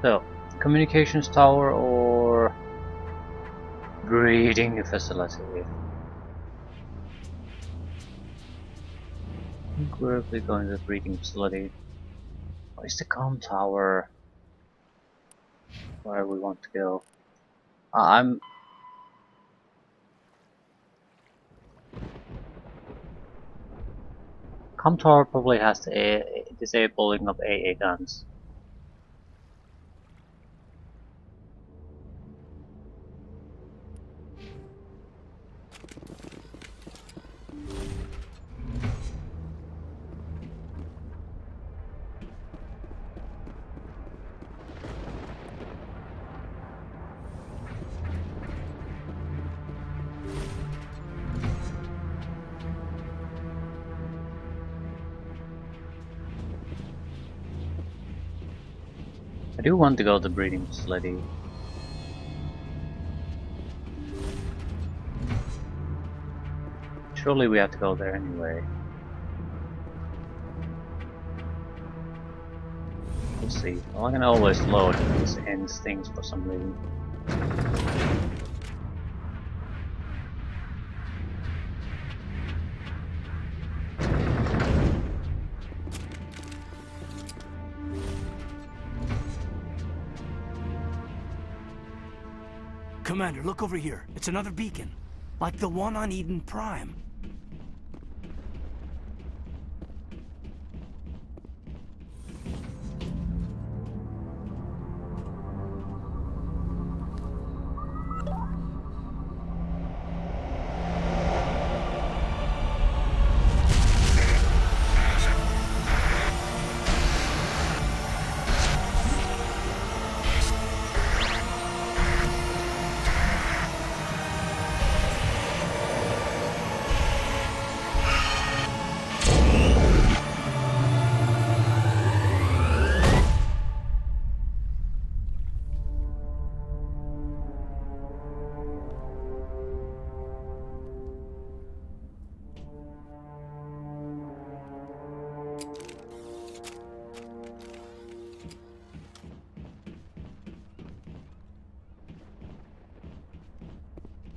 So, communications tower or breeding facility? I think we're going to the breeding facility. What is the comm tower? Where we want to go? I'm. Comm tower probably has the disabling of AA guns. I do want to go to the breeding facility. Surely we have to go there anyway. We'll see. Well, I can always load these ends things for some reason. Commander, look over here. It's another beacon. Like the one on Eden Prime.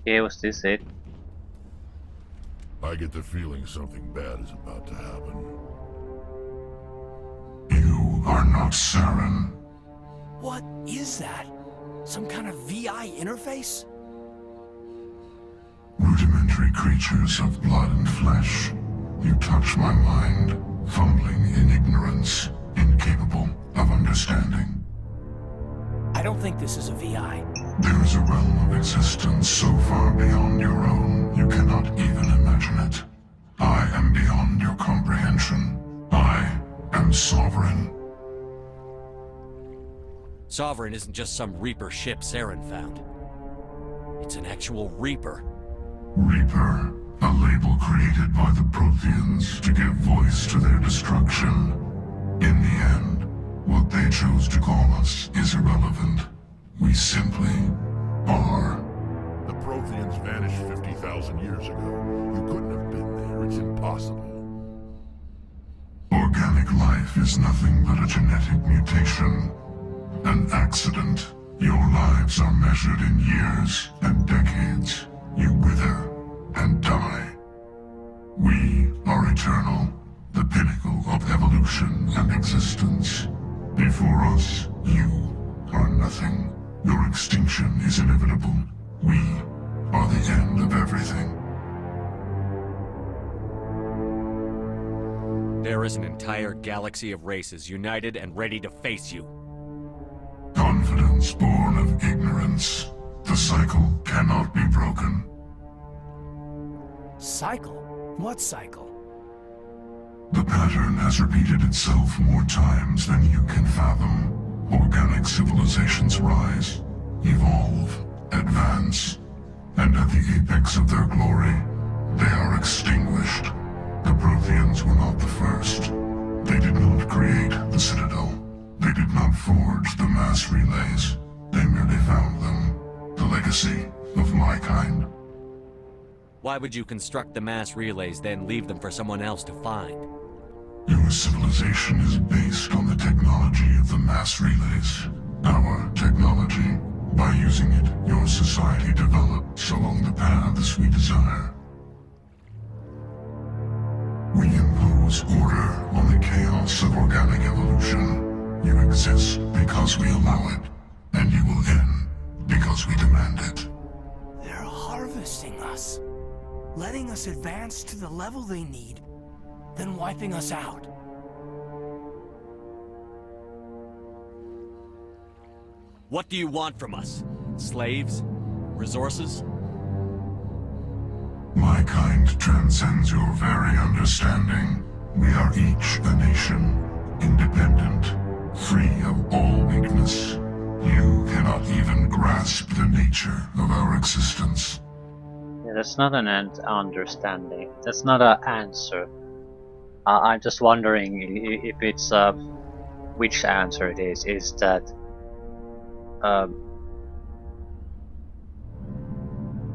Yeah, was this it? I get the feeling something bad is about to happen. You are not Saren. What is that? Some kind of VI interface? Rudimentary creatures of blood and flesh. You touch my mind, fumbling in ignorance, incapable of understanding. I don't think this is a VI. There is a realm of existence so far beyond your own, you cannot even imagine it. I am beyond your comprehension. I am sovereign. Sovereign isn't just some Reaper ship Saren found. It's an actual Reaper. Reaper, a label created by the Protheans to give voice to their destruction. In the end, what they chose to call us is irrelevant. We simply are. The Protheans vanished 50,000 years ago. You couldn't have been there. It's impossible. Organic life is nothing but a genetic mutation. An accident. Your lives are measured in years and decades. You wither and die. We are eternal, the pinnacle of evolution and existence. Before us, you are nothing. Your extinction is inevitable. We are the end of everything. There is an entire galaxy of races united and ready to face you. Confidence born of ignorance. The cycle cannot be broken. Cycle? What cycle? The pattern has repeated itself more times than you can fathom. Organic civilizations rise, evolve, advance, and at the apex of their glory, they are extinguished. The Protheans were not the first. They did not create the Citadel. They did not forge the mass relays. They merely found them. The legacy of my kind. Why would you construct the mass relays, then leave them for someone else to find? Your civilization is based on the technology of the mass relays. Our technology, by using it, your society develops along the paths we desire. We impose order on the chaos of organic evolution. You exist because we allow it, and you will end because we demand it. They're harvesting us. Letting us advance to the level they need, then wiping us out. What do you want from us? Slaves? Resources? My kind transcends your very understanding. We are each a nation, independent, free of all weakness. You cannot even grasp the nature of our existence. Yeah, that's not an understanding. That's not an answer. I'm just wondering if it's which answer it is. Is that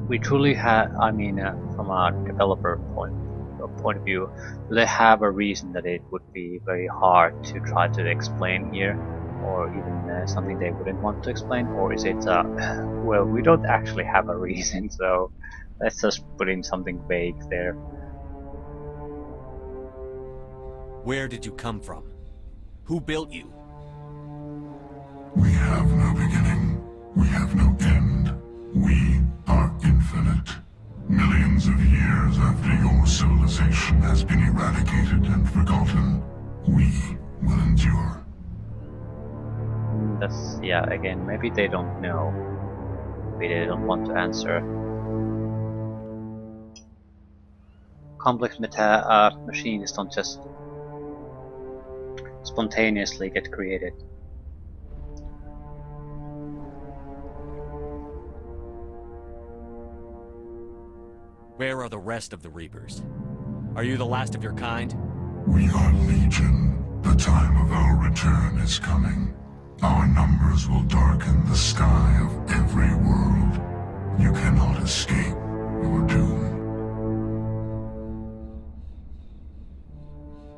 we truly have? I mean, from a developer point of view, do they have a reason that it would be very hard to try to explain here, or even something they wouldn't want to explain, or is it well, we don't actually have a reason, so let's just put in something vague there. Where did you come from? Who built you? We have no beginning. We have no end. We are infinite. Millions of years after your civilization has been eradicated and forgotten, we will endure. That's, yeah, again, maybe they don't know. Maybe they don't want to answer. Complex machines don't just spontaneously get created. Where are the rest of the Reapers? Are you the last of your kind? We are legion. The time of our return is coming. Our numbers will darken the sky of every world. You cannot escape your doom.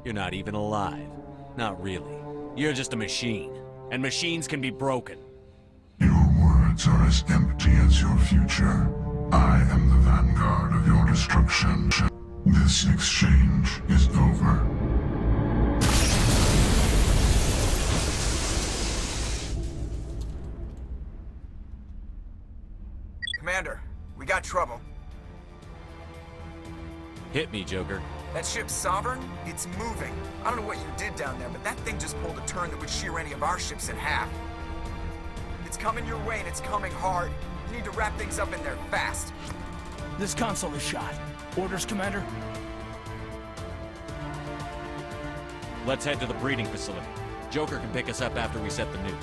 You're not even alive. Not really. You're just a machine. And machines can be broken. Your words are as empty as your future. I am the vanguard of your destruction. This exchange is over. Commander, we got trouble. Hit me, Joker. That ship Saren, it's moving. I don't know what you did down there, but that thing just pulled a turn that would shear any of our ships in half. It's coming your way and it's coming hard. You need to wrap things up in there fast. This console is shot. Orders, Commander? Let's head to the breeding facility. Joker can pick us up after we set the nuke.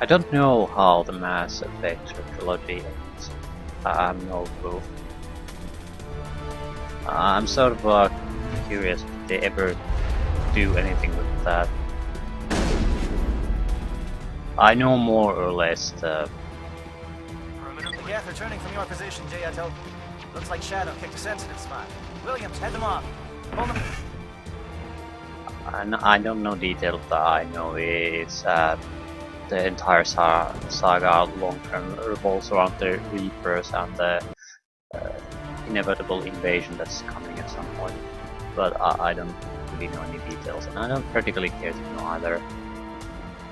I don't know how the Mass Effect trilogy ends. I have no clue. I'm sort of curious if they ever do anything with that. I know more or less the... Permanently gas returning from your position, J.I.T.O. Looks like Shadow kicked a sensitive spot. Williams, head them off. Pull them. I don't know details, but I know it's the entire saga long-term revolves around the Reapers and the inevitable invasion that's coming at some point. But I don't really know any details, and I don't particularly care to know either.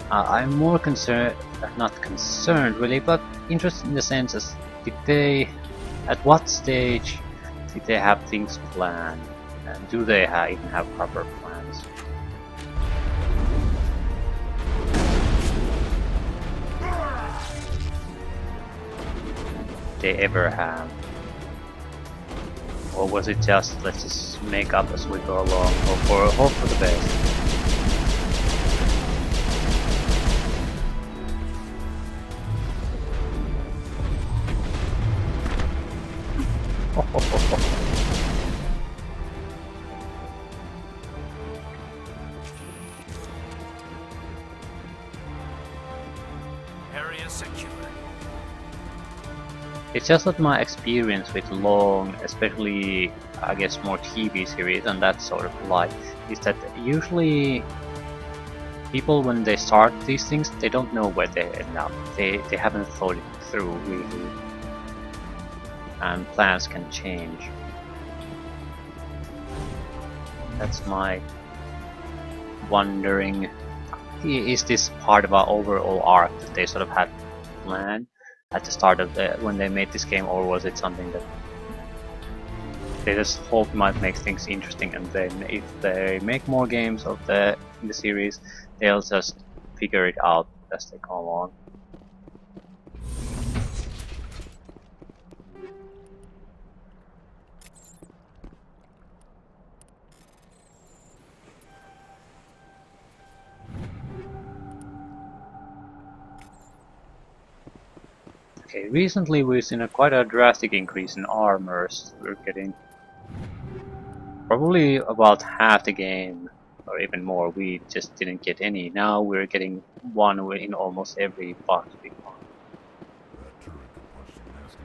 I'm more concerned, not concerned really, but interested in the sense as did they, at what stage did they have things planned, and do they even have proper plans? They ever have? Or was it just let's just make up as we go along, hope for the best? It's just that my experience with long, especially I guess more TV series and that sort of life, is that usually people when they start these things, they don't know where they end up. They haven't thought it through really, and plans can change. That's my wondering. Is this part of our overall arc that they sort of had planned at the start of when they made this game, or was it something that they just hope might make things interesting, and then if they make more games of in the series, they'll just figure it out as they go along. Okay, recently we've seen quite a drastic increase in armors. We're getting probably about half the game, or even more. We just didn't get any. Now we're getting one in almost every box we find. That turret could punch some nasty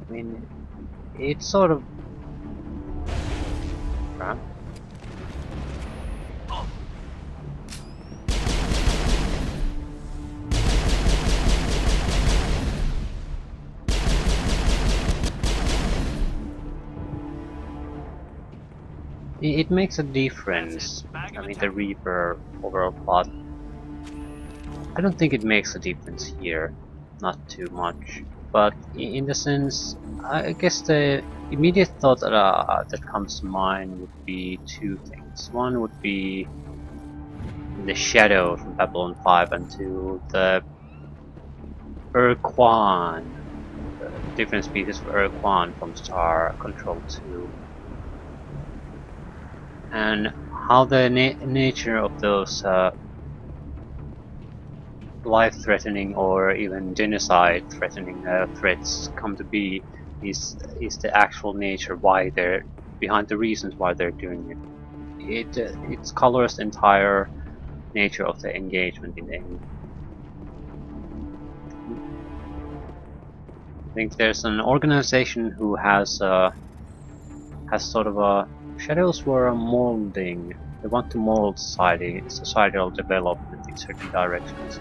I mean, it's sort of... Huh? It makes a difference. I mean, the Reaper overall plot. I don't think it makes a difference here. Not too much. But in the sense, I guess the immediate thought that comes to mind would be two things. One would be the Shadow from Babylon 5, and two, the Urquan, different species of Urquan from Star Control 2. And how the nature of those life-threatening or even genocide-threatening threats come to be is the actual nature why they're behind the reasons why they're doing it. It colors the entire nature of the engagement in the game. I think there's an organization who has sort of a shadows were a molding. They want to mold societal development in certain directions.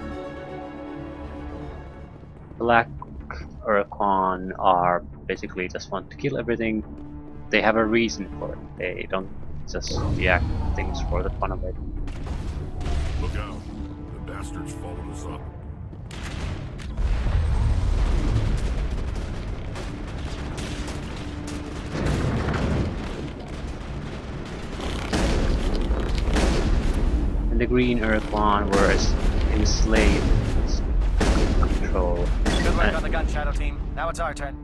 Black Urquan are basically just want to kill everything. They have a reason for it. They don't just react to things for the fun of it. Look out! The bastards followed us up. And the green Urquan were enslaved control. Good work on the gun, Shadow Team. Now it's our turn.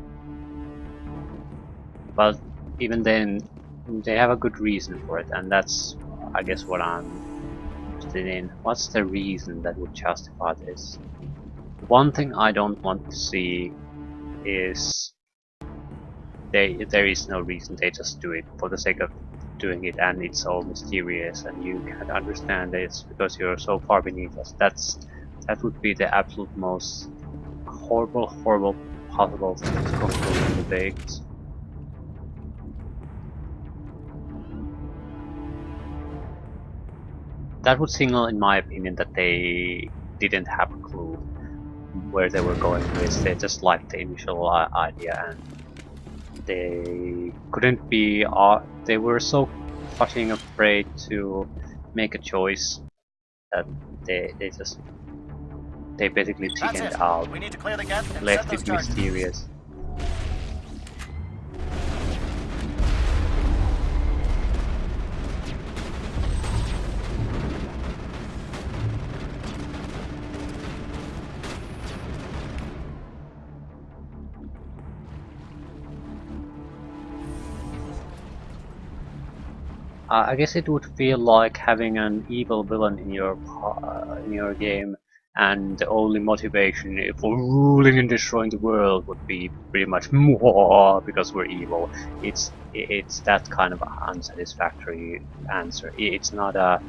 But even then, they have a good reason for it, and that's, I guess, what I'm interested in. What's the reason that would justify this? One thing I don't want to see is there is no reason. They just do it for the sake of doing it, and it's all mysterious, and you can't understand this because you're so far beneath us. That would be the absolute most horrible possible thing to conclude in the debates. That would signal, in my opinion, that they didn't have a clue where they were going with this. They just liked the initial idea, and they couldn't be. They were so fucking afraid to make a choice that they basically chickened out, We need to clear the gap and left set those it charges. mysterious. I guess it would feel like having an evil villain in your game, and the only motivation for ruling and destroying the world would be pretty much more because we're evil. It's that kind of unsatisfactory answer. It's not a.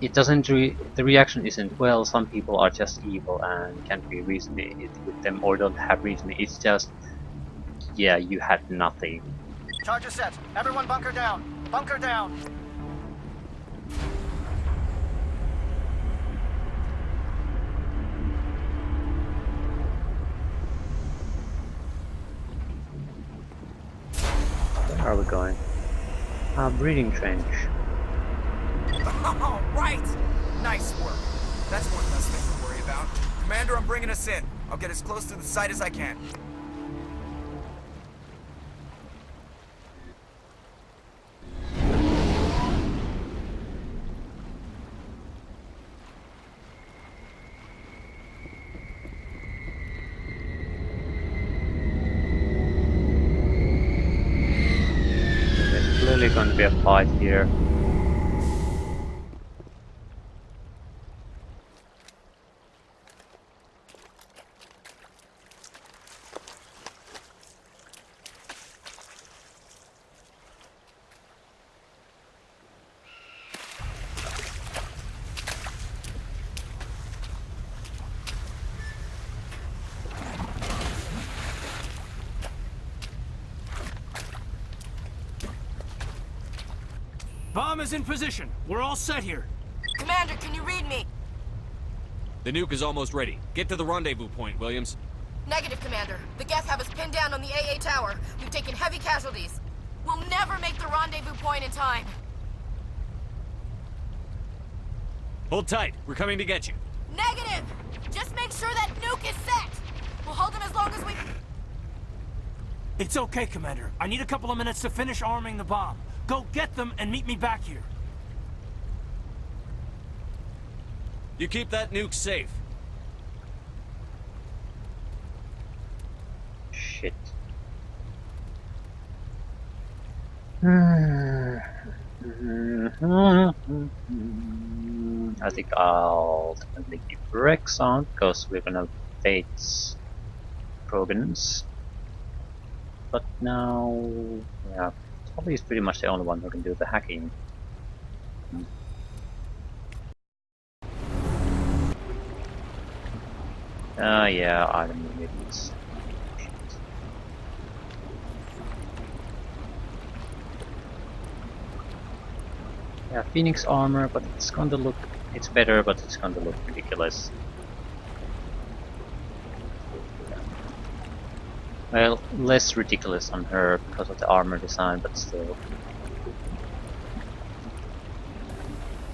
It doesn't. The reaction isn't, well, some people are just evil and can't be reasoned with them or don't have reason. It's just, yeah, you had nothing. Charges set. Everyone bunker down. Bunker down. Where are we going? Breeding trench. All right! Nice work. That's one less thing to worry about. Commander, I'm bringing us in. I'll get as close to the site as I can. There's clearly going to be a fight here. Bomb is in position. We're all set here. Commander, can you read me? The nuke is almost ready. Get to the rendezvous point, Williams. Negative, Commander. The Geth have us pinned down on the AA tower. We've taken heavy casualties. We'll never make the rendezvous point in time. Hold tight. We're coming to get you. Negative! Just make sure that nuke is set! We'll hold them as long as we... It's okay, Commander. I need a couple of minutes to finish arming the bomb. Go get them and meet me back here. You keep that nuke safe. Shit. I think I'll definitely keep Rex on because we're gonna face Progans. But now, yeah, Toby is pretty much the only one who can do the hacking. Yeah, item units. Yeah, Phoenix armor, but it's going to look... It's better, but it's going to look ridiculous. Well, less ridiculous on her because of the armor design, but still.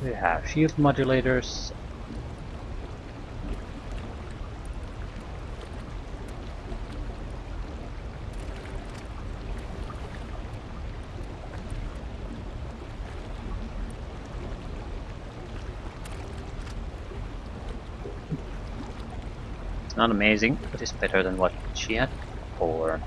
We have shield modulators. It's not amazing, but it's better than what she had before.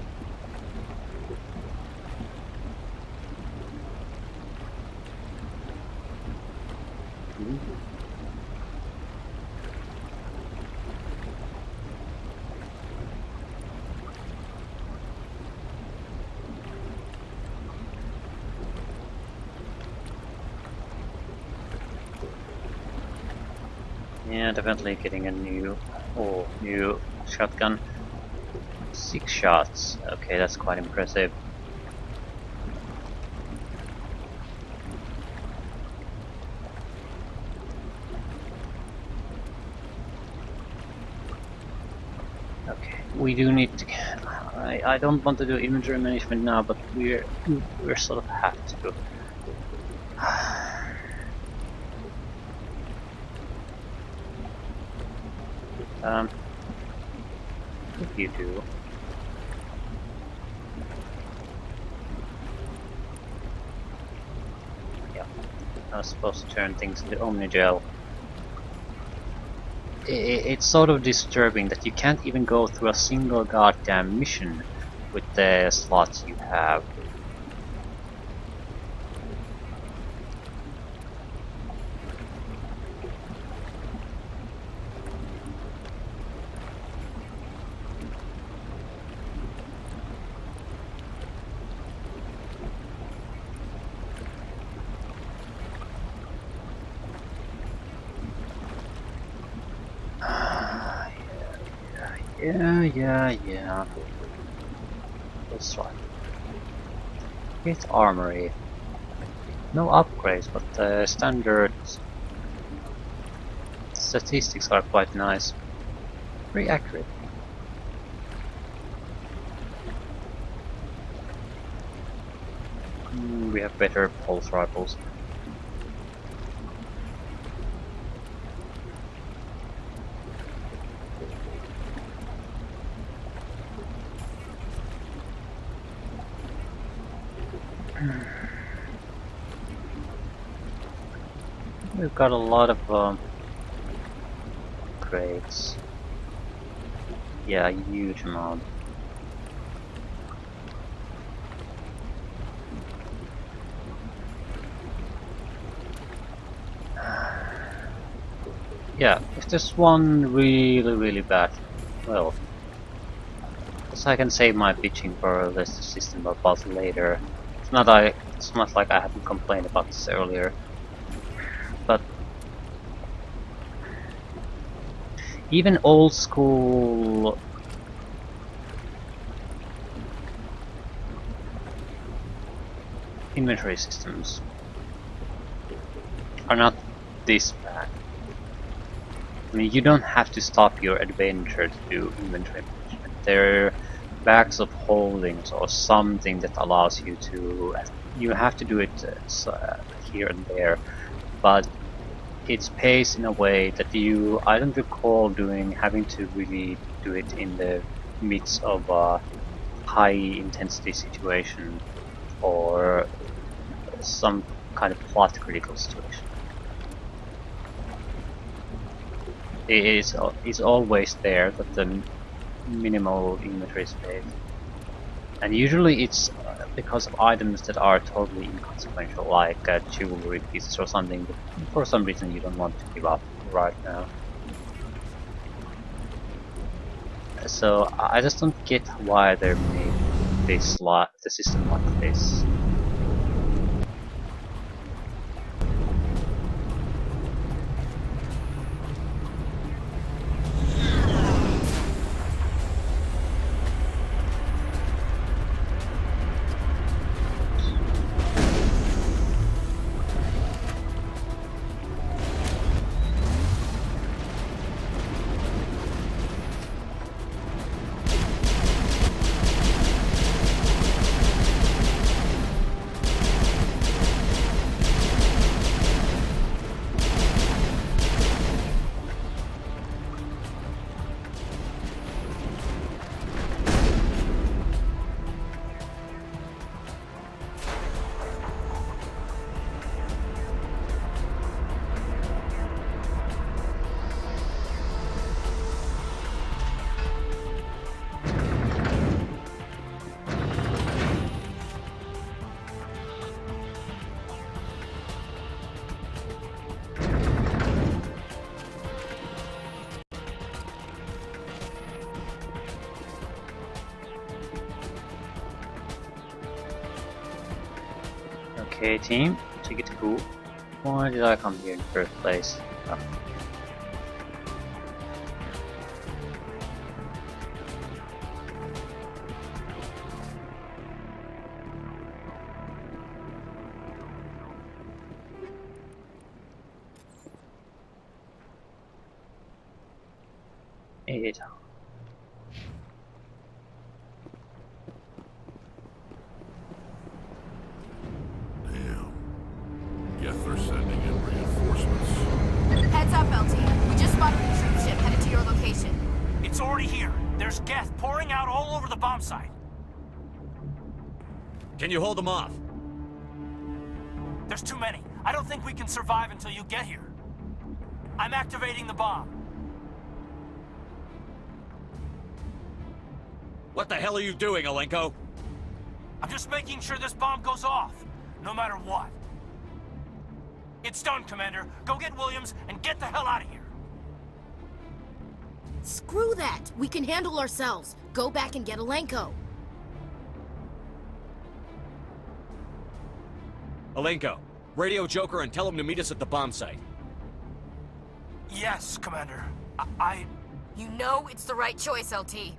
Yeah, definitely getting a new shotgun. 6 shots. Okay, that's quite impressive. Okay, we do need to. I don't want to do inventory management now, but we're sort of have to. What do you do? Yeah, I was supposed to turn things into Omnigel. It's sort of disturbing that you can't even go through a single goddamn mission with the slots you have. Yeah. That's right. Hit armory. No upgrades, but the standard statistics are quite nice. Very accurate. We have better pulse rifles. We've got a lot of crates. Yeah, huge amount. Yeah, if there's one really bad, well, because I can save my bitching for the system about later. It's not like I haven't complained about this earlier, but even old school inventory systems are not this bad. I mean, you don't have to stop your adventure to do inventory management. There are bags of holdings or something that allows you to. You have to do it here and there, but it's paced in a way that I don't recall having to really do it in the midst of a high intensity situation or some kind of plot critical situation. It's always there, but the minimal inventory space, and usually it's because of items that are totally inconsequential, like jewelry pieces or something that for some reason you don't want to give up right now. So I just don't get why they made the system like this. Okay, team, take it cool. Why did I come here in the first place? Oh. Eight. They're sending in reinforcements. Heads up, LT. We just spotted a troop ship headed to your location. It's already here. There's gas pouring out all over the bomb site. Can you hold them off? There's too many. I don't think we can survive until you get here. I'm activating the bomb. What the hell are you doing, Alenko? I'm just making sure this bomb goes off, no matter what. It's done, Commander. Go get Williams and get the hell out of here. Screw that. We can handle ourselves. Go back and get Alenko. Alenko, radio Joker and tell him to meet us at the bomb site. Yes, Commander. I You know it's the right choice, LT.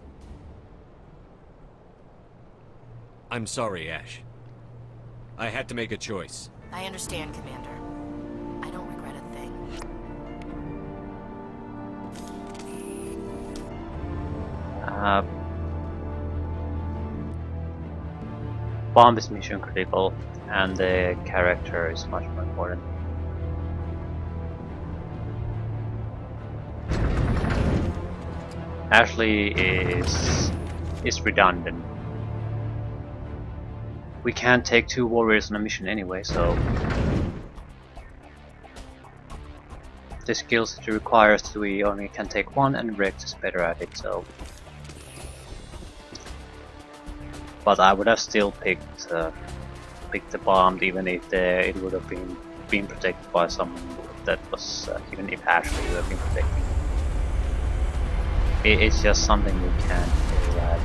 I'm sorry, Ash. I had to make a choice. I understand, Commander. I don't regret a thing. Bomb is mission critical, and the character is much more important. Ashley is redundant. We can't take 2 warriors on a mission anyway, so the skills it requires, we only can take 1, and Rex is better at it, so. But I would have still picked the bomb, even if it would have been protected by someone that was even if Ashley would have been protected. It's just something we can't do that.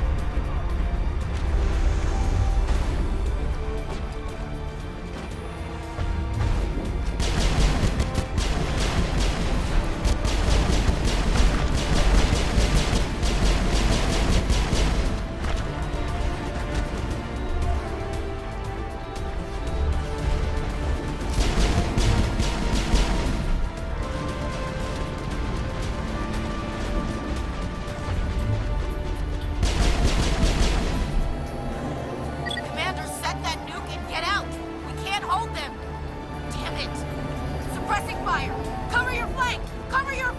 Commander, set that nuke and get out! We can't hold them! Damn it! Suppressing fire! Cover your flank! Cover your...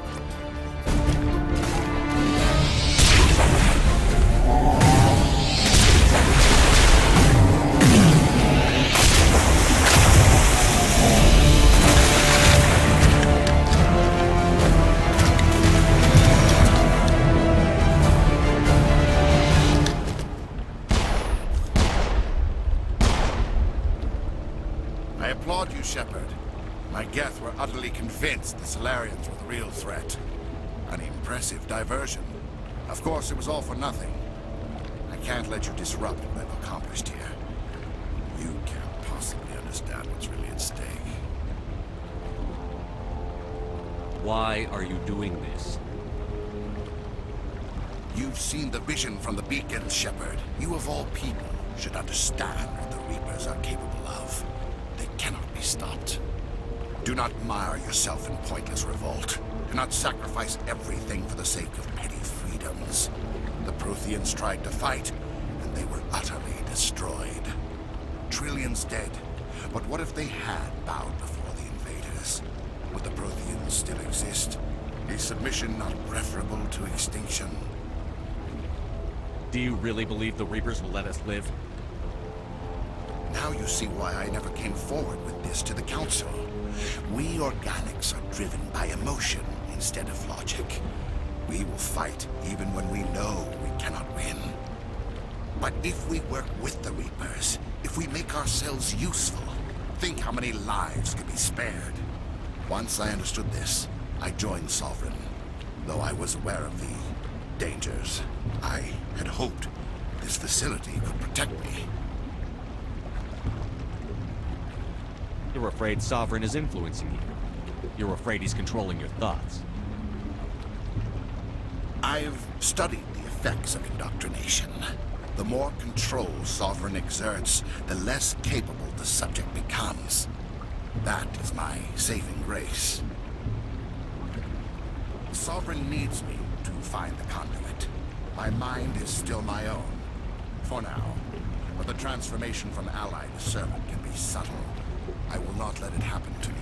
I applaud you, Shepard. My Geth were utterly convinced the Salarians were the real threat. An impressive diversion. Of course, it was all for nothing. I can't let you disrupt what I've accomplished here. You can't possibly understand what's really at stake. Why are you doing this? You've seen the vision from the beacons, Shepard. You of all people should understand what the Reapers are capable of. They cannot be stopped. Do not mire yourself in pointless revolt. Do not sacrifice everything for the sake of petty freedoms. The Protheans tried to fight, and they were utterly destroyed. Trillions dead. But what if they had bowed before the invaders? Would the Protheans still exist? Is submission not preferable to extinction? Do you really believe the Reapers will let us live? Now you see why I never came forward with this to the Council. We organics are driven by emotion instead of logic. We will fight even when we know we cannot win. But if we work with the Reapers, if we make ourselves useful, think how many lives could be spared. Once I understood this, I joined Sovereign. Though I was aware of the dangers, I had hoped this facility could protect me. You're afraid Sovereign is influencing you. You're afraid he's controlling your thoughts. I've studied the effects of indoctrination. The more control Sovereign exerts, the less capable the subject becomes. That is my saving grace. Sovereign needs me to find the conduit. My mind is still my own, for now. But the transformation from ally to servant can be subtle. I will not let it happen to me.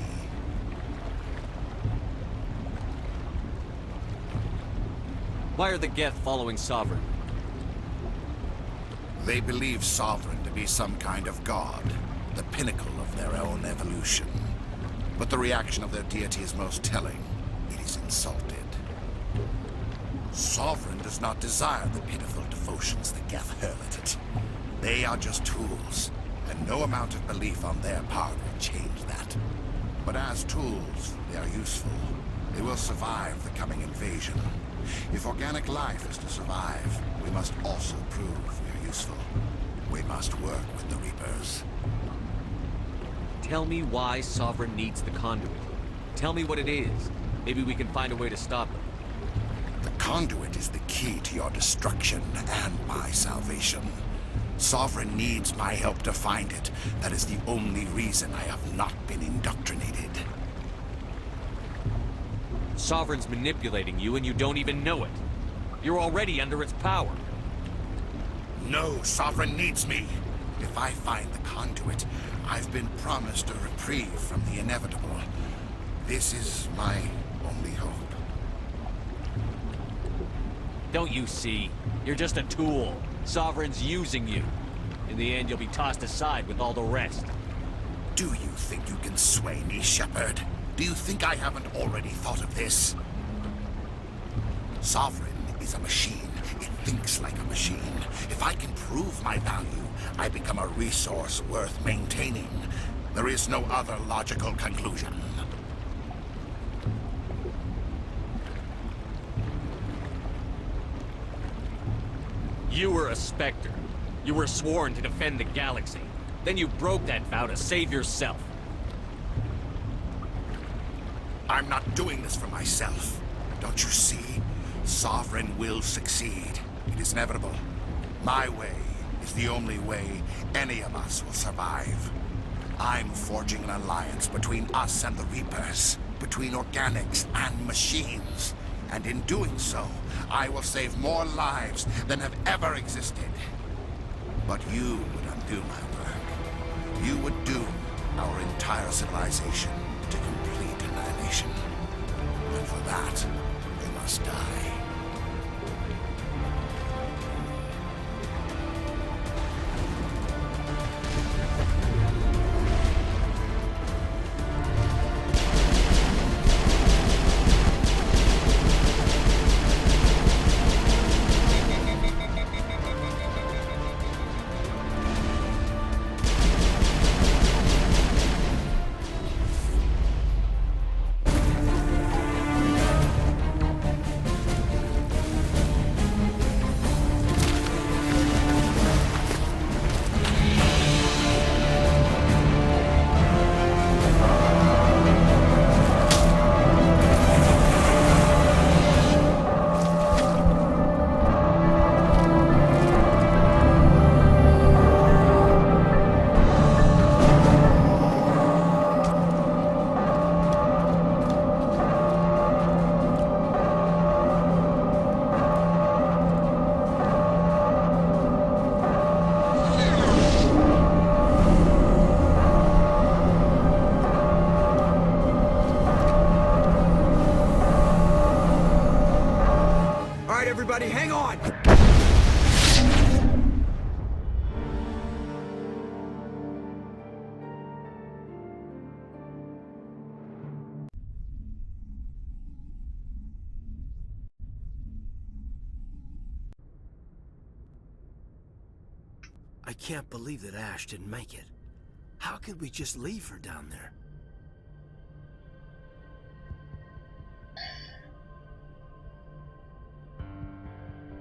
Why are the Geth following Sovereign? They believe Sovereign to be some kind of god, the pinnacle of their own evolution. But the reaction of their deity is most telling. It is insulted. Sovereign does not desire the pitiful devotions the Geth hurl at it. They are just tools, and no amount of belief on their part will change that. But as tools, they are useful. They will survive the coming invasion. If organic life is to survive, we must also prove we are useful. We must work with the Reapers. Tell me why Sovereign needs the conduit. Tell me what it is. Maybe we can find a way to stop them. The conduit is the key to your destruction and my salvation. Sovereign needs my help to find it. That is the only reason I have not been indoctrinated. Sovereign's manipulating you and you don't even know it. You're already under its power. No, Sovereign needs me. If I find the conduit, I've been promised a reprieve from the inevitable. This is my only hope. Don't you see? You're just a tool. Sovereign's using you. In the end, you'll be tossed aside with all the rest. Do you think you can sway me, Shepard? Do you think I haven't already thought of this? Sovereign is a machine. It thinks like a machine. If I can prove my value, I become a resource worth maintaining. There is no other logical conclusion. You were a Spectre. You were sworn to defend the galaxy. Then you broke that vow to save yourself. I'm not doing this for myself. Don't you see? Sovereign will succeed. It is inevitable. My way is the only way any of us will survive. I'm forging an alliance between us and the Reapers, between organics and machines. And in doing so, I will save more lives than have ever existed. But you would undo my work. You would doom our entire civilization to complete annihilation. And for that, you must die. Everybody, hang on! I can't believe that Ash didn't make it. How could we just leave her down there?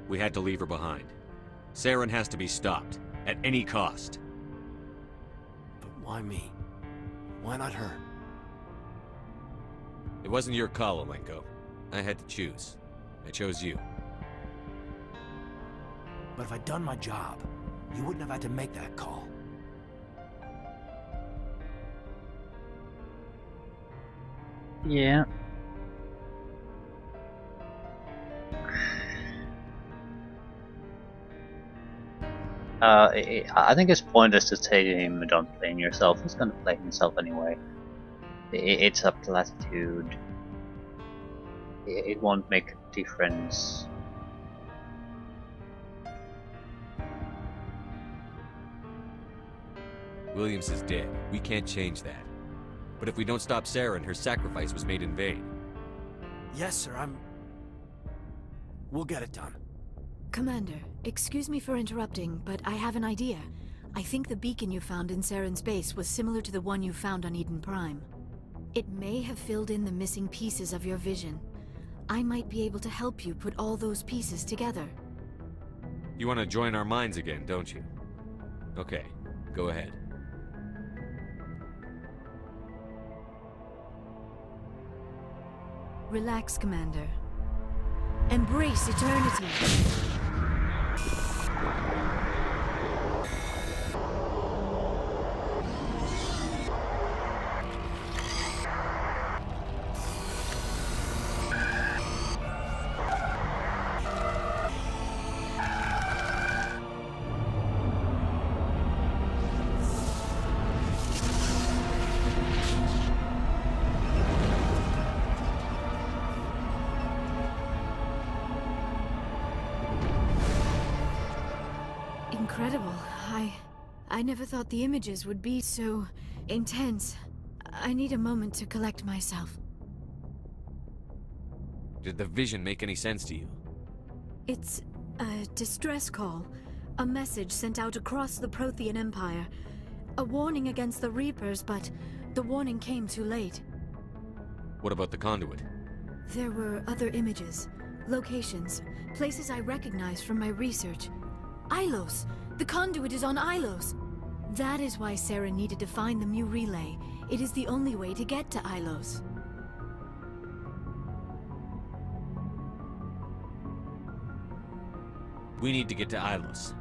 We had to leave her behind. Saren has to be stopped, at any cost. But why me? Why not her? It wasn't your call, Alenko. I had to choose. I chose you. But if I'd done my job, you wouldn't have had to make that call. Yeah. I think it's pointless to say to him, don't blame yourself. He's gonna blame himself anyway. It's up to latitude. It won't make a difference. Williams is dead. We can't change that. But if we don't stop Saren, her sacrifice was made in vain. Yes, sir, we'll get it done. Commander, excuse me for interrupting, but I have an idea. I think the beacon you found in Saren's base was similar to the one you found on Eden Prime. It may have filled in the missing pieces of your vision. I might be able to help you put all those pieces together. You want to join our minds again, don't you? Okay, go ahead. Relax, Commander. Embrace eternity. Incredible. I never thought the images would be so intense. I need a moment to collect myself. Did the vision make any sense to you? It's a distress call. A message sent out across the Prothean Empire. A warning against the Reapers, but the warning came too late. What about the conduit? There were other images, locations, places I recognized from my research. Ilos! The conduit is on Ilos! That is why Saren needed to find the Mu relay. It is the only way to get to Ilos. We need to get to Ilos.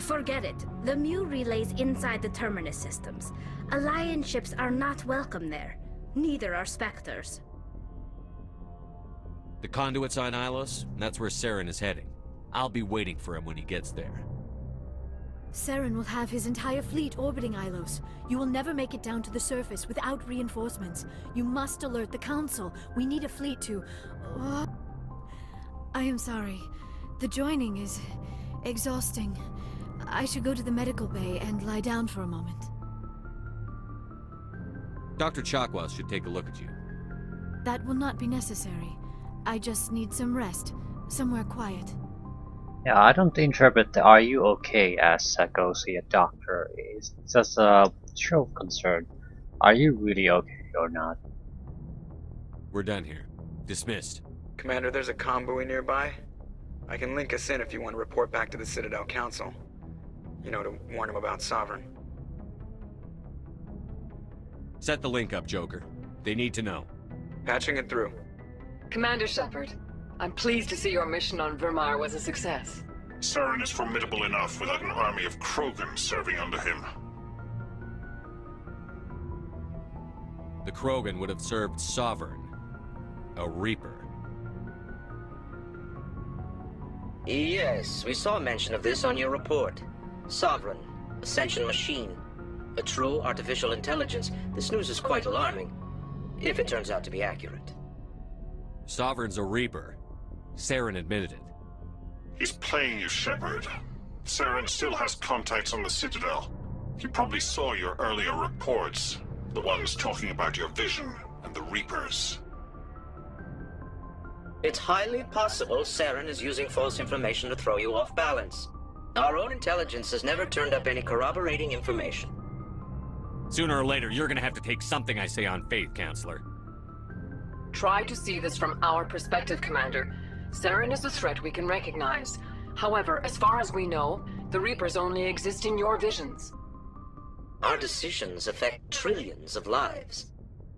Forget it. The Mu relay's inside the Terminus systems. Alliance ships are not welcome there. Neither are Spectres. The conduit's on Ilos, and that's where Saren is heading. I'll be waiting for him when he gets there. Saren will have his entire fleet orbiting Ilos. You will never make it down to the surface without reinforcements. You must alert the Council. We need a fleet to... I am sorry. The joining is exhausting. I should go to the medical bay and lie down for a moment. Dr. Chakwas should take a look at you. That will not be necessary. I just need some rest. Somewhere quiet. Yeah, I don't interpret the "are you okay" as go see a doctor. It's just a show of concern. Are you really okay or not? We're done here. Dismissed. Commander, there's a convoy nearby. I can link us in if you want to report back to the Citadel Council. You know, to warn them about Sovereign. Set the link up, Joker. They need to know. Patching it through. Commander Shepard, I'm pleased to see your mission on Vermar was a success. Saren is formidable enough without an army of Krogan serving under him. The Krogan would have served Sovereign, a Reaper. Yes, we saw mention of this on your report. Sovereign, Ascension machine, a true artificial intelligence. This news is quite alarming, if it turns out to be accurate. Sovereign's a Reaper. Saren admitted it. He's playing you, Shepard. Saren still has contacts on the Citadel. He probably saw your earlier reports, the ones talking about your vision and the Reapers. It's highly possible Saren is using false information to throw you off balance. Our own intelligence has never turned up any corroborating information. Sooner or later, you're gonna have to take something I say on faith, Counselor. Try to see this from our perspective, Commander. Saren is a threat we can recognize. However, as far as we know, the Reapers only exist in your visions. Our decisions affect trillions of lives.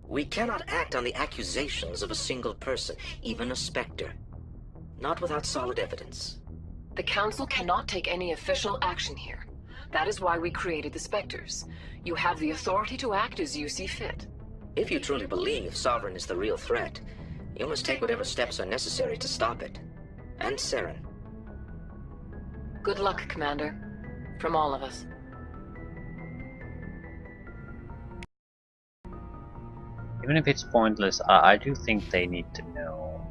We cannot act on the accusations of a single person, even a Spectre. Not without solid evidence. The Council cannot take any official action here. That is why we created the Spectres. You have the authority to act as you see fit. If you truly believe Sovereign is the real threat, you must take whatever steps are necessary to stop it. And Saren. Good luck, Commander. From all of us. Even if it's pointless, I do think they need to know.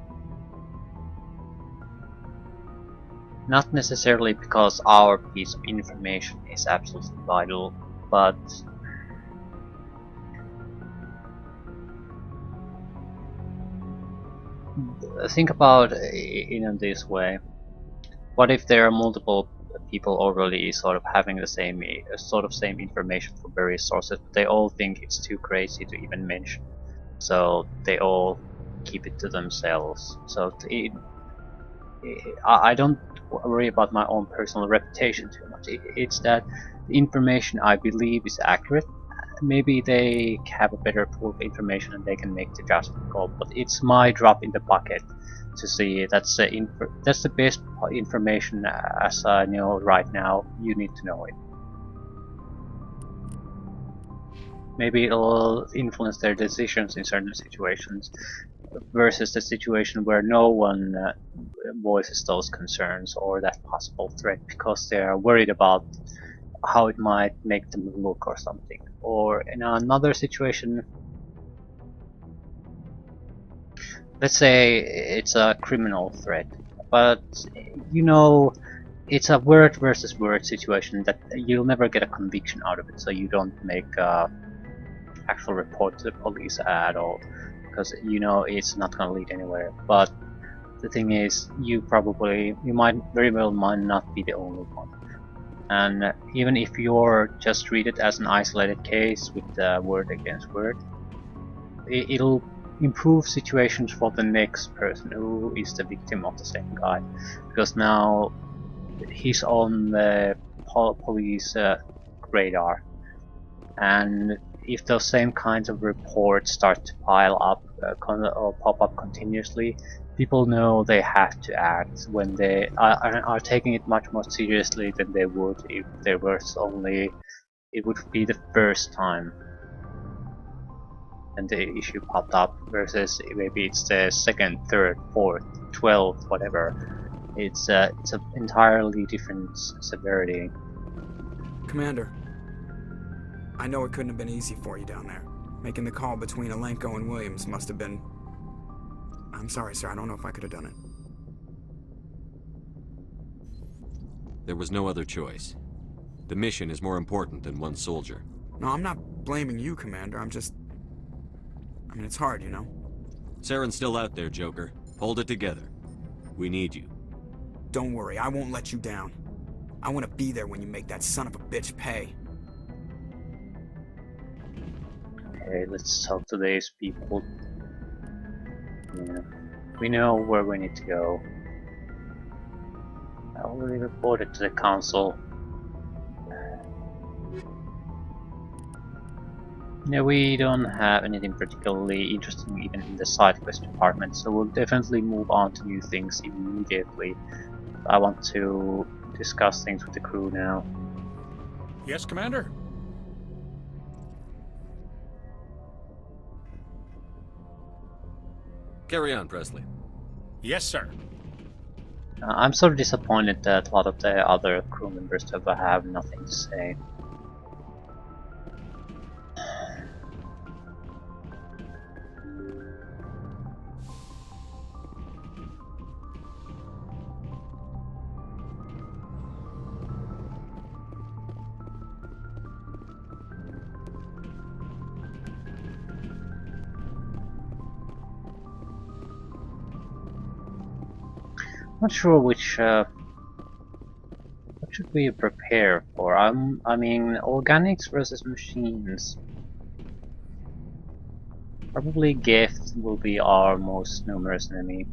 Not necessarily because our piece of information is absolutely vital, but think about it in this way. What if there are multiple people already sort of having the same same information from various sources, but they all think it's too crazy to even mention, so they all keep it to themselves. So I don't worry about my own personal reputation too much. It's that the information I believe is accurate, maybe they have a better pool of information and they can make the judgment call. But it's my drop in the bucket to see. That's the best information as I know right now. You need to know it. Maybe it'll influence their decisions in certain situations, versus the situation where no one voices those concerns or that possible threat because they are worried about how it might make them look or something. Or in another situation, let's say it's a criminal threat, but you know it's a word versus word situation that you'll never get a conviction out of it, so you don't make a actual report to the police at all, because you know it's not going to lead anywhere. But the thing is, you might very well might not be the only one, and even if you're just treated as an isolated case with word against word, it'll improve situations for the next person who is the victim of the same guy, because now he's on the police radar, and if those same kinds of reports start to pile up or pop up continuously, people know they have to act when they are taking it much more seriously than they would if there was only it would be the first time and the issue popped up, versus maybe it's the second, third, fourth, 12th, whatever. It's an entirely different severity. Commander, I know it couldn't have been easy for you down there. Making the call between Alenko and Williams must have been... I'm sorry, sir. I don't know if I could have done it. There was no other choice. The mission is more important than one soldier. No, I'm not blaming you, Commander. I'm just... I mean, it's hard, you know? Saren's still out there, Joker. Hold it together. We need you. Don't worry, I won't let you down. I want to be there when you make that son of a bitch pay. Okay, let's talk to these people. Yeah. We know where we need to go. I already reported to the council. Yeah, we don't have anything particularly interesting even in the side quest department, so we'll definitely move on to new things immediately. I want to discuss things with the crew now. Yes, Commander? Carry on, Presley. Yes, sir. I'm sort of disappointed that a lot of the other crew members have nothing to say. Not sure which what should we prepare for. I mean, organics versus machines. Probably Geth will be our most numerous enemy.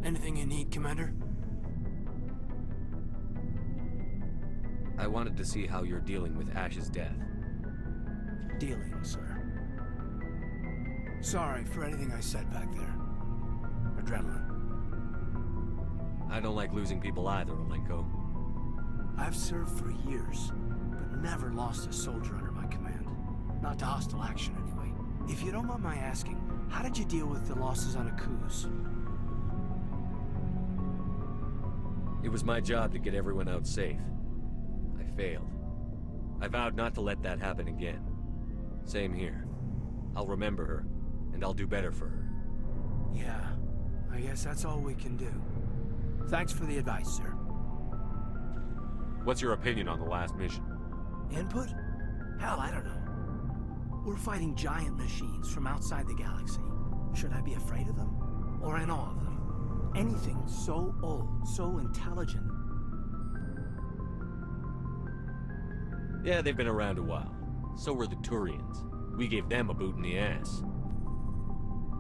Anything you need, Commander? I wanted to see how you're dealing with Ash's death. Dealing, sir. Sorry for anything I said back there. Adrenaline. I don't like losing people either, Alenko. I've served for years, but never lost a soldier under my command. Not to hostile action, anyway. If you don't mind my asking, how did you deal with the losses on Akuz? It was my job to get everyone out safe. I failed. I vowed not to let that happen again. Same here. I'll remember her, and I'll do better for her. Yeah, I guess that's all we can do. Thanks for the advice, sir. What's your opinion on the last mission? Input? Hell, I don't know. We're fighting giant machines from outside the galaxy. Should I be afraid of them? Or in awe of them? Anything so old, so intelligent. Yeah, they've been around a while. So were the Turians. We gave them a boot in the ass.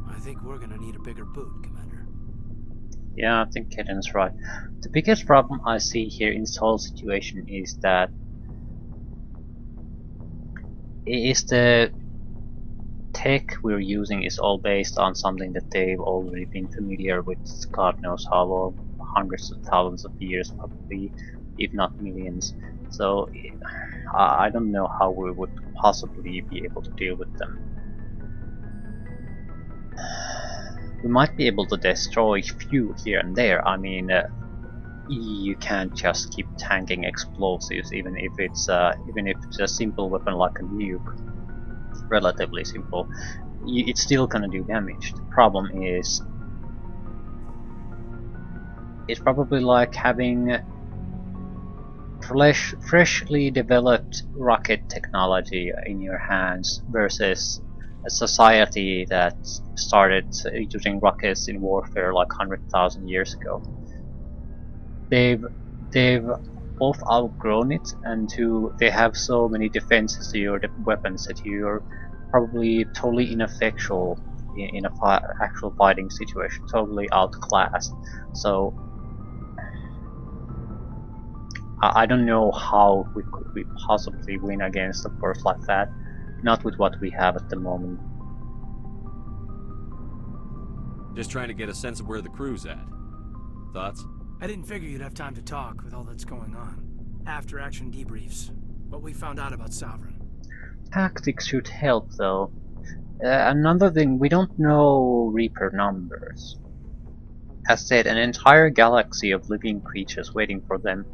I think we're gonna need a bigger boot, Commander. Yeah, I think Kaden's right. The biggest problem I see here in this whole situation is that the tech we're using is all based on something that they've already been familiar with, God knows how long, hundreds of thousands of years probably, if not millions. So I don't know how we would possibly be able to deal with them. We might be able to destroy few here and there. I mean, you can't just keep tanking explosives, even if it's a simple weapon like a nuke, relatively simple. It's still gonna do damage. The problem is, it's probably like having freshly developed rocket technology in your hands versus a society that started using rockets in warfare like 100,000 years ago. They've both outgrown it, and they have so many defenses to your weapons that you're probably totally ineffectual in a actual fighting situation, totally outclassed. So I don't know how we could possibly win against a force like that, not with what we have at the moment. Just trying to get a sense of where the crew's at. Thoughts? I didn't figure you'd have time to talk with all that's going on. After action debriefs. What we found out about Saren. Tactics should help though. Another thing, we don't know Reaper numbers. As said, an entire galaxy of living creatures waiting for them.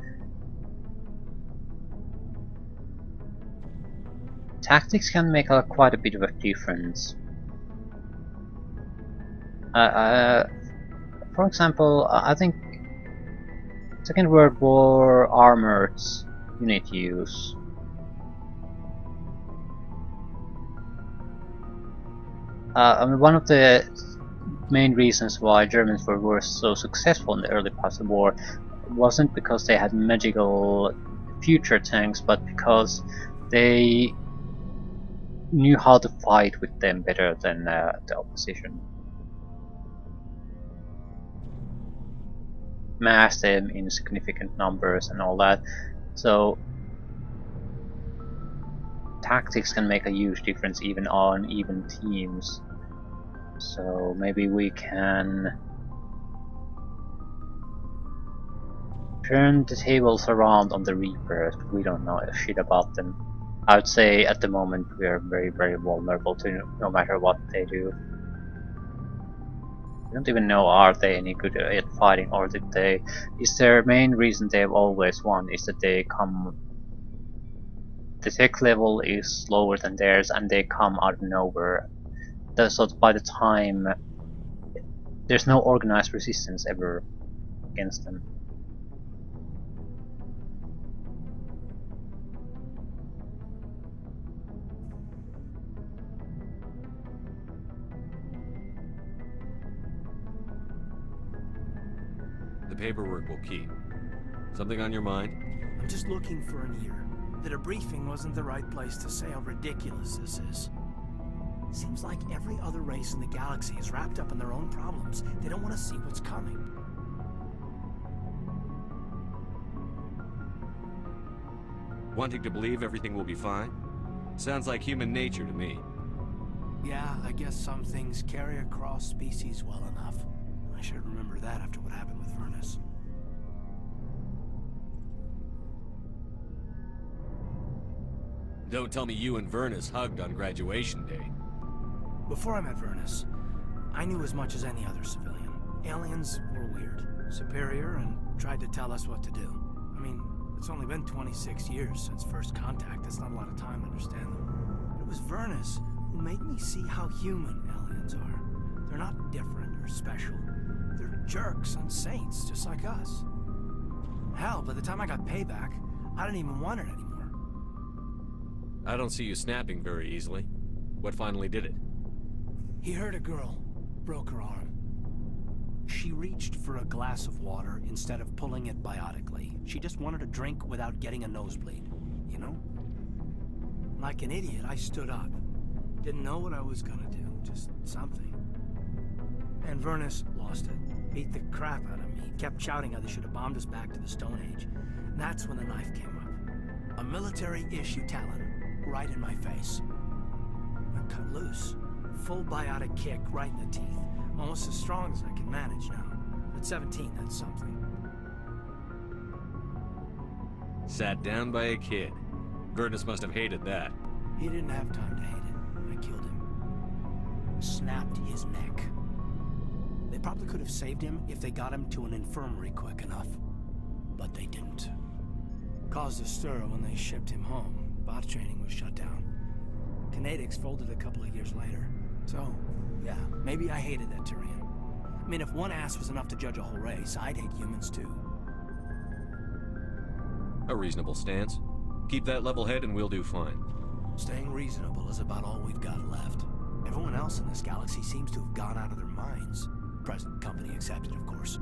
Tactics can make quite a bit of a difference. For example, I think Second World War armored unit use. I mean, one of the main reasons why Germans were so successful in the early parts of the war wasn't because they had magical future tanks, but because they knew how to fight with them better than the opposition. Mass them in significant numbers and all that. So tactics can make a huge difference even on even teams. So maybe we can turn the tables around on the Reapers, but we don't know shit about them. I would say at the moment we are very, very vulnerable to no matter what they do. We don't even know, are they any good at fighting, or did they... Is their main reason they've always won is that they come... The tech level is lower than theirs and they come out of nowhere. So by the time... There's no organized resistance ever against them. The paperwork will keep. Something on your mind? I'm just looking for an ear. The debriefing wasn't the right place to say how ridiculous this is. Seems like every other race in the galaxy is wrapped up in their own problems. They don't want to see what's coming. Wanting to believe everything will be fine? Sounds like human nature to me. Yeah, I guess some things carry across species well enough. I should remember that after what happened with Vernus. Don't tell me you and Vernus hugged on graduation day. Before I met Vernus, I knew as much as any other civilian. Aliens were weird, superior, and tried to tell us what to do. I mean, it's only been 26 years since first contact. That's not a lot of time to understand them. But it was Vernus who made me see how human aliens are. They're not different or special. They're jerks and saints, just like us. Hell, by the time I got payback, I didn't even want it anymore. I don't see you snapping very easily. What finally did it? He hurt a girl, broke her arm. She reached for a glass of water instead of pulling it biotically. She just wanted a drink without getting a nosebleed, you know? Like an idiot, I stood up. Didn't know what I was gonna do, just something. And Vernus lost it. Beat the crap out of me. He kept shouting how they should have bombed us back to the Stone Age. And that's when the knife came up. A military-issue talon, right in my face. I cut loose. Full biotic kick right in the teeth. Almost as strong as I can manage now. At 17, that's something. Sat down by a kid. Vernus must have hated that. He didn't have time to hate it. I killed him. Snapped his neck. They probably could have saved him if they got him to an infirmary quick enough. But they didn't. Caused a stir when they shipped him home. Bot training was shut down. Kinetics folded a couple of years later. So, yeah, maybe I hated that Tyrion. I mean, if one ass was enough to judge a whole race, I'd hate humans too. A reasonable stance. Keep that level head and we'll do fine. Staying reasonable is about all we've got left. Everyone else in this galaxy seems to have gone out of their minds. Present company accepted, of course.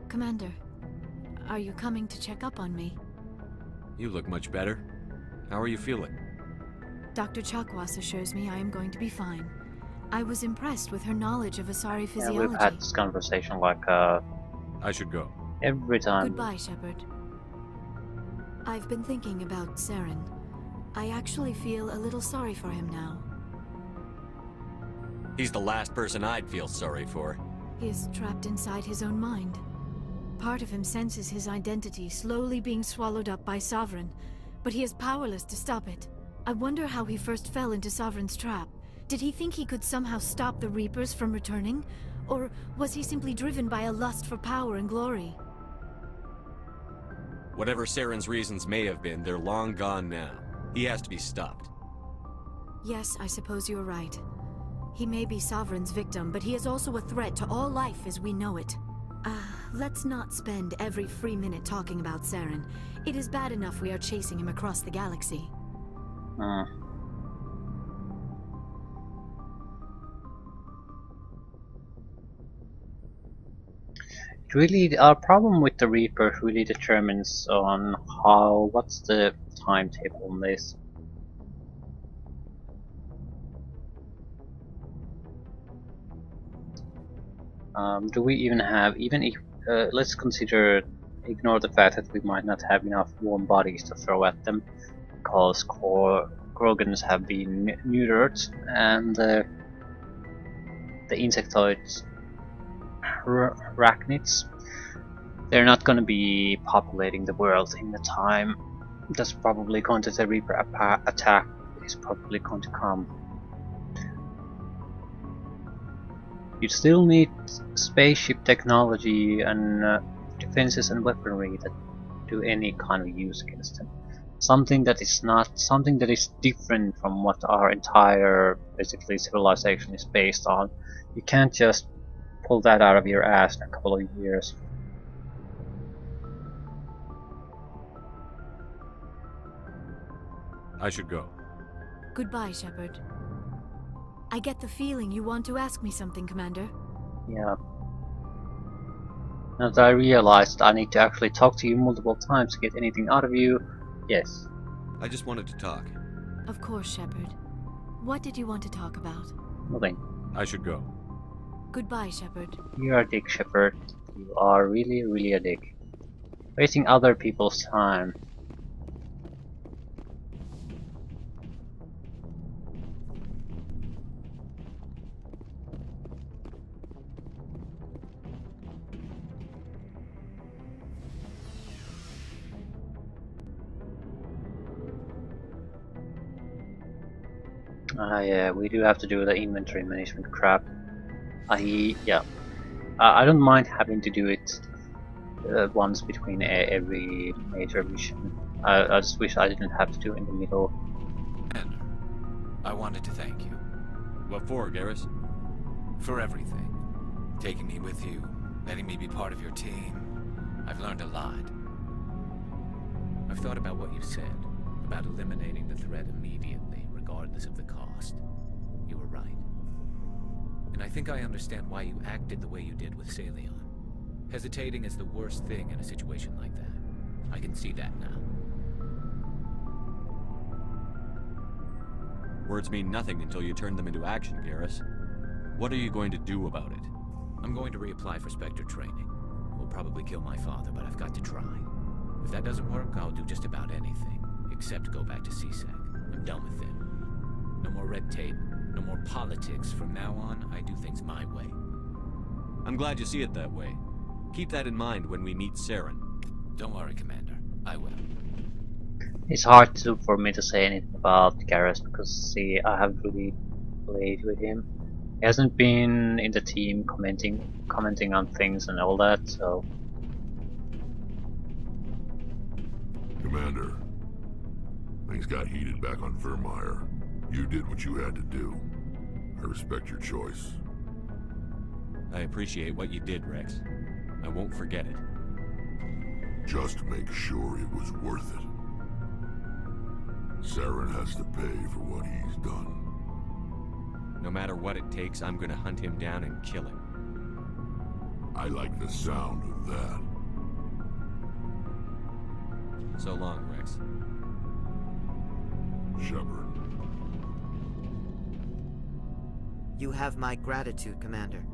Commander, are you coming to check up on me? You look much better. How are you feeling? Dr. Chakwas assures me I am going to be fine. I was impressed with her knowledge of Asari Yeah, physiology. we've had this conversation like I should go. every time. Goodbye, Shepard. I've been thinking about Saren. I actually feel a little sorry for him now. He's the last person I'd feel sorry for. He is trapped inside his own mind. Part of him senses his identity slowly being swallowed up by Sovereign, but he is powerless to stop it. I wonder how he first fell into Sovereign's trap. Did he think he could somehow stop the Reapers from returning? Or was he simply driven by a lust for power and glory? Whatever Saren's reasons may have been, they're long gone now. He has to be stopped. Yes, I suppose you're right. He may be Sovereign's victim, but he is also a threat to all life as we know it. Let's not spend every free minute talking about Saren. It is bad enough we are chasing him across the galaxy. Really, our problem with the Reaper really determines on what's the timetable on this. Do we even have, even if, let's ignore the fact that we might not have enough warm bodies to throw at them, because Krogans have been neutered, and the insectoids, arachnids, they're not going to be populating the world in the time that's probably going to, the Reaper attack is probably going to come. You still need spaceship technology and defenses and weaponry that do any kind of use against them. Something that is different from what our entire basically civilization is based on. You can't just pull that out of your ass in a couple of years. I should go. Goodbye, Shepard. I get the feeling you want to ask me something, Commander. Yeah. Now that I realized I need to actually talk to you multiple times to get anything out of you, yes. I just wanted to talk. Of course, Shepard. What did you want to talk about? Nothing. I should go. Goodbye, Shepard. You're a dick, Shepard. You are really, really a dick. Wasting other people's time. Yeah, we do have to do the inventory management crap. I don't mind having to do it once between every major mission. I just wish I didn't have to do it in the middle. And I wanted to thank you. What for, Garrus? For everything. Taking me with you, letting me be part of your team. I've learned a lot. I've thought about what you said, about eliminating the threat immediately, regardless of the cost. You were right. And I think I understand why you acted the way you did with Salion. Hesitating is the worst thing in a situation like that. I can see that now. Words mean nothing until you turn them into action, Garrus. What are you going to do about it? I'm going to reapply for Spectre training. It will probably kill my father, but I've got to try. If that doesn't work, I'll do just about anything, except go back to CSEC. I'm done with them. No more red tape, no more politics. From now on, I do things my way. I'm glad you see it that way. Keep that in mind when we meet Saren. Don't worry, Commander. I will. It's hard for me to say anything about Garrus because, see, I haven't really played with him. He hasn't been in the team commenting on things and all that, so... Commander, things got heated back on Vermeer. You did what you had to do. I respect your choice. I appreciate what you did, Rex. I won't forget it. Just make sure it was worth it. Saren has to pay for what he's done. No matter what it takes, I'm gonna hunt him down and kill him. I like the sound of that. So long, Rex. Shepard. You have my gratitude, Commander.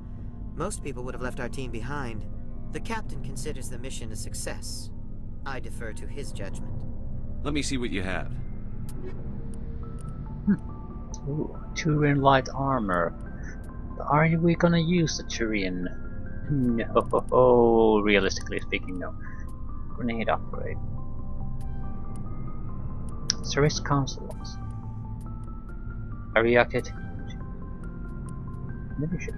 Most people would have left our team behind. The captain considers the mission a success. I defer to his judgment. Let me see what you have. Ooh, Turian light armor. Are we gonna use the Turian? No, realistically speaking, no. Grenade upgrade. Service consoles. Area technology. Leadership.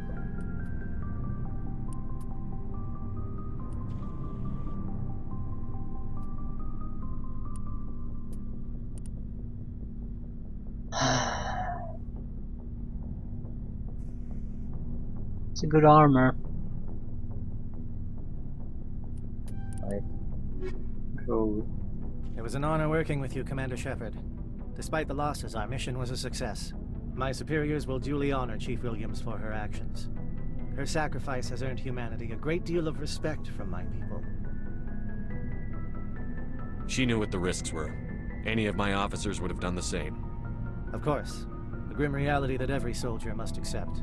It's a good armor. Cool. It was an honor working with you, Commander Shepard. Despite the losses, our mission was a success. My superiors will duly honor Chief Williams for her actions. Her sacrifice has earned humanity a great deal of respect from my people. She knew what the risks were. Any of my officers would have done the same. Of course. The grim reality that every soldier must accept.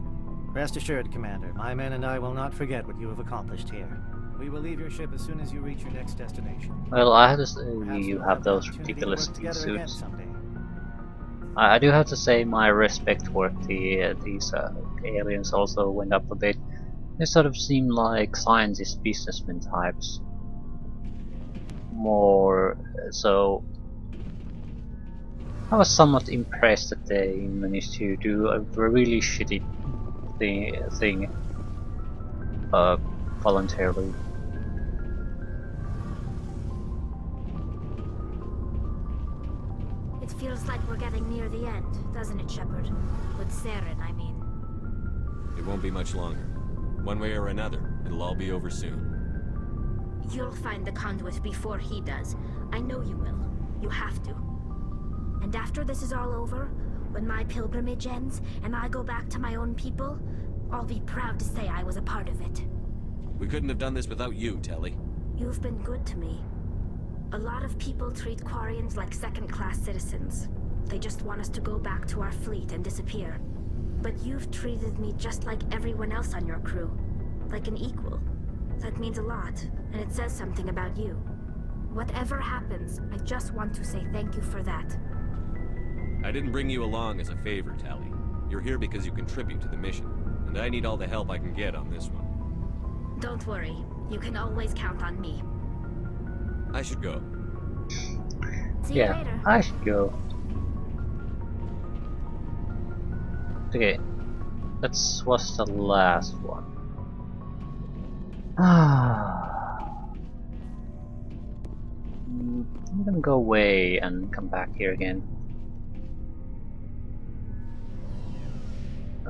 Rest assured, Commander, my men and I will not forget what you have accomplished here. We will leave your ship as soon as you reach your next destination. Well, I have to say, Perhaps you we'll have those the opportunity to ridiculous work together again suits. someday. I do have to say my respect for these aliens also went up a bit. They sort of seem like scientist businessmen types. More so. I was somewhat impressed that they managed to do a really shitty thing voluntarily. It feels like we're getting near the end, doesn't it, Shepard? With Saren, I mean. It won't be much longer. One way or another, it'll all be over soon. You'll find the conduit before he does. I know you will. You have to. And after this is all over, when my pilgrimage ends and I go back to my own people, I'll be proud to say I was a part of it. We couldn't have done this without you, Telly. You've been good to me. A lot of people treat Quarians like second-class citizens. They just want us to go back to our fleet and disappear. But you've treated me just like everyone else on your crew. Like an equal. That means a lot, and it says something about you. Whatever happens, I just want to say thank you for that. I didn't bring you along as a favor, Tally. You're here because you contribute to the mission, and I need all the help I can get on this one. Don't worry. You can always count on me. I should go. See you later. I should go. Okay, that was the last one. I'm gonna go away and come back here again.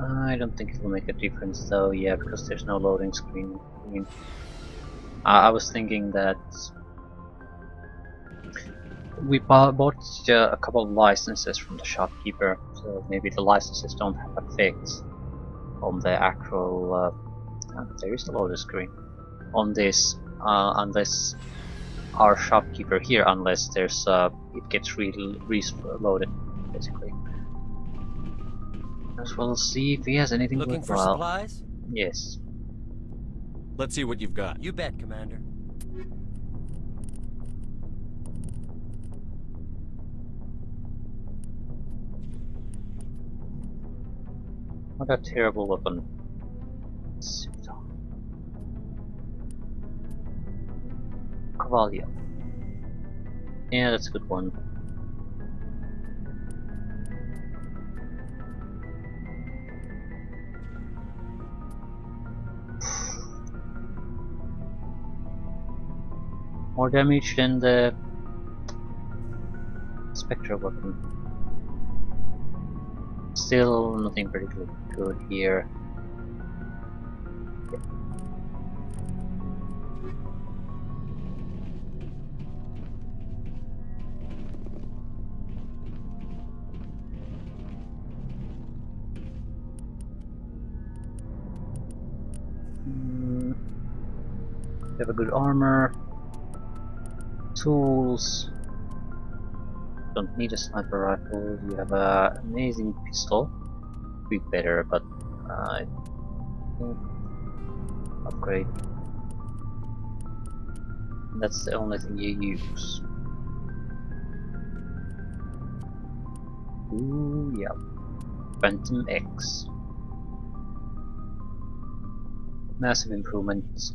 I don't think it will make a difference though, yeah, because there's no loading screen. I mean, I was thinking that we bought a couple of licenses from the shopkeeper, so maybe the licenses don't have effects on the actual. There is a loading screen on this, unless our shopkeeper here, unless there's it gets reloaded basically. As well, see if he has anything Looking for worthwhile. supplies? Yes. Let's see what you've got. You bet, Commander. What a terrible weapon. Cavalio. Yeah, that's a good one. More damage than the Spectre weapon. Still nothing particularly good here. You have a good armor. Tools. Don't need a sniper rifle. You have an amazing pistol. Be better, but upgrade. That's the only thing you use. Ooh, yeah. Phantom X. Massive improvements.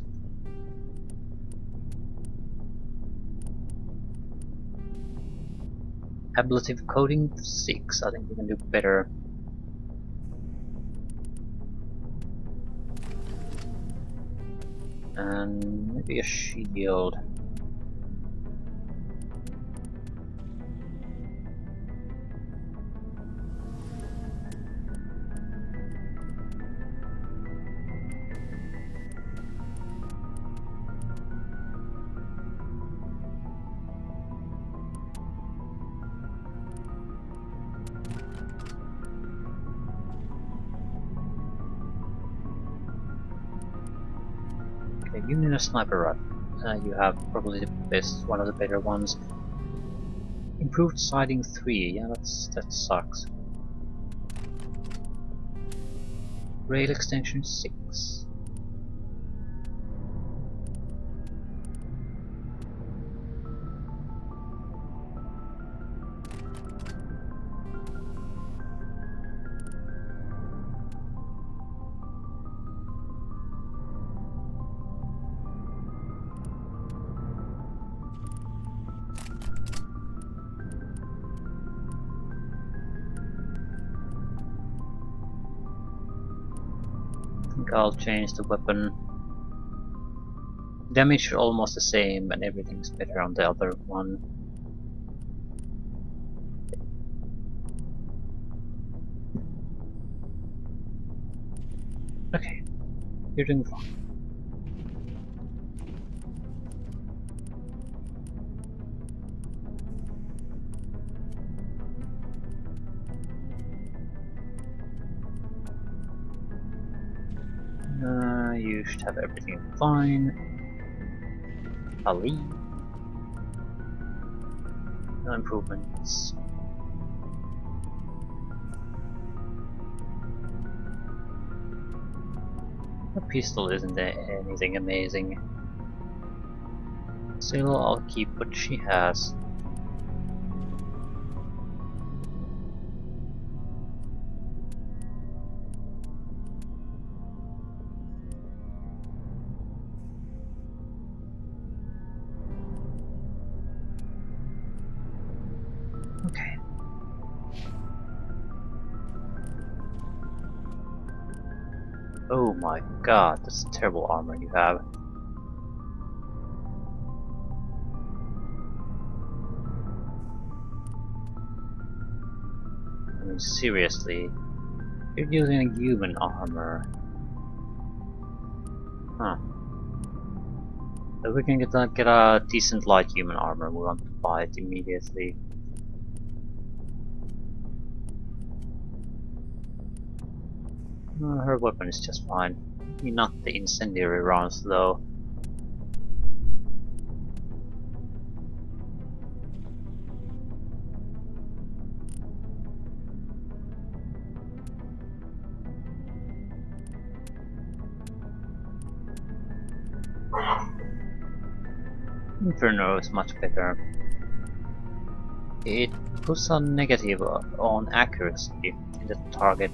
Ablative coating 6. I think we can do better. And maybe a shield. Okay, you need a sniper rifle. You have probably the best, one of the better ones. Improved sighting 3, yeah, that sucks. Rail extension 6. I'll change the weapon. Damage almost the same, and everything's better on the other one. Okay, you're doing fine. You should have everything fine. Ali. No improvements. The pistol isn't anything amazing. Still, I'll keep what she has. Okay. Oh my god, that's terrible armor you have. I mean, seriously, You're using human armor. Huh. If we can get a decent light human armor, we want to buy it immediately. Her weapon is just fine. Not the incendiary rounds though. Inferno is much better. It puts a negative on accuracy in the target.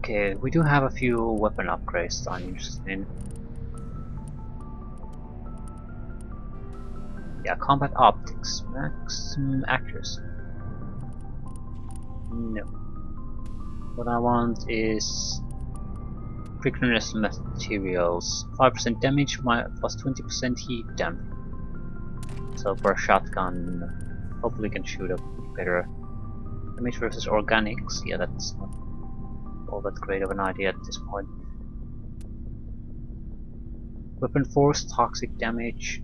Okay, we do have a few weapon upgrades that I'm interested in. Yeah, combat optics, maximum accuracy. No. What I want is quickness materials. 5% damage, plus 20% heat damage. So for a shotgun, hopefully we can shoot up better. Damage versus organics, yeah, that's not all that great of an idea at this point. Weapon force, toxic damage.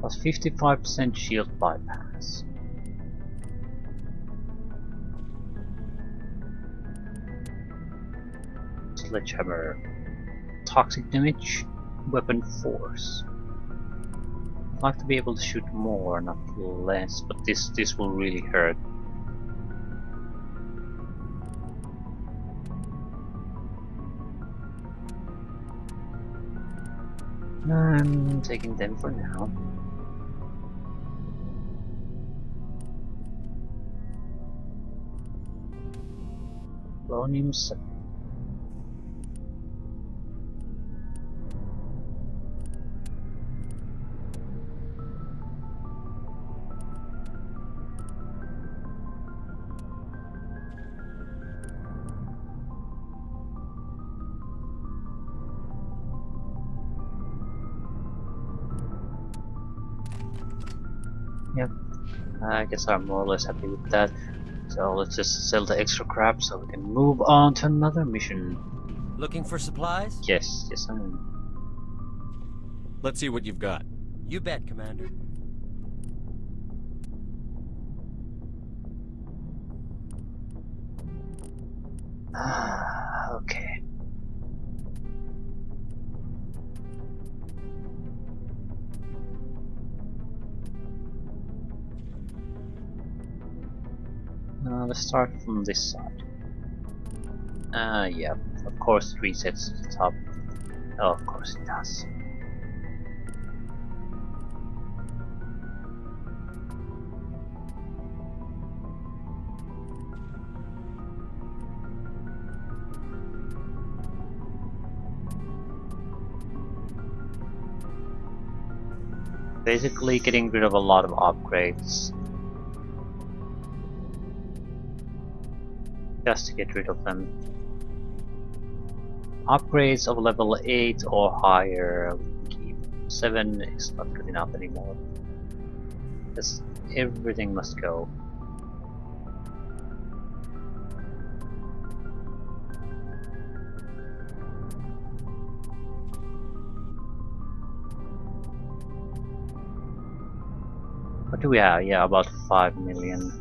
Plus 55% shield bypass. Sledgehammer. Toxic damage, weapon force. I'd like to be able to shoot more, not less, but this will really hurt. I'm taking them for now. Volume 7. Yep, I guess I'm more or less happy with that. So let's just sell the extra crap so we can move on to another mission. Looking for supplies? Yes, yes I am. Let's see what you've got. You bet, Commander. Okay. Let's start from this side. Yeah, of course it resets to the top. Oh, of course it does. Basically getting rid of a lot of upgrades. Just to get rid of them. Upgrades of level 8 or higher we keep. 7 is not good enough anymore. Just everything must go. What do we have? Yeah, about 5 million.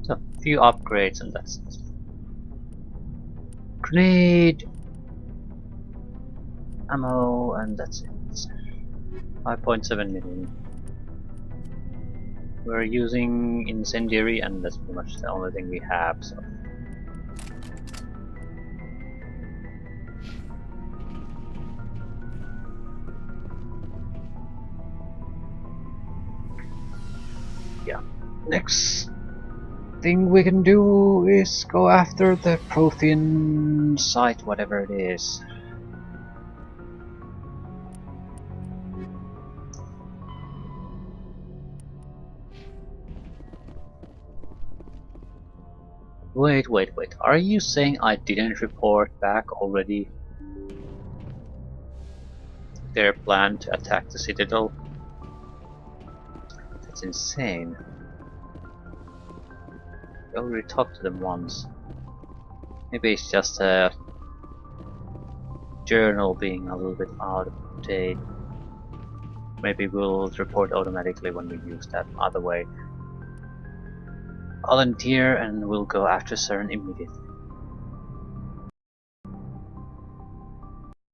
So, a few upgrades and that's it. Grenade, ammo, and that's it. 5.7 million. We're using incendiary, and that's pretty much the only thing we have. So. Yeah. Next thing we can do is go after the Prothean site, whatever it is. Wait. Are you saying I didn't report back already their plan to attack the Citadel? That's insane. I already talked to them once. Maybe it's just a journal being a little bit out of date. Maybe we'll report automatically when we use that other way. Volunteer and we'll go after Saren immediately.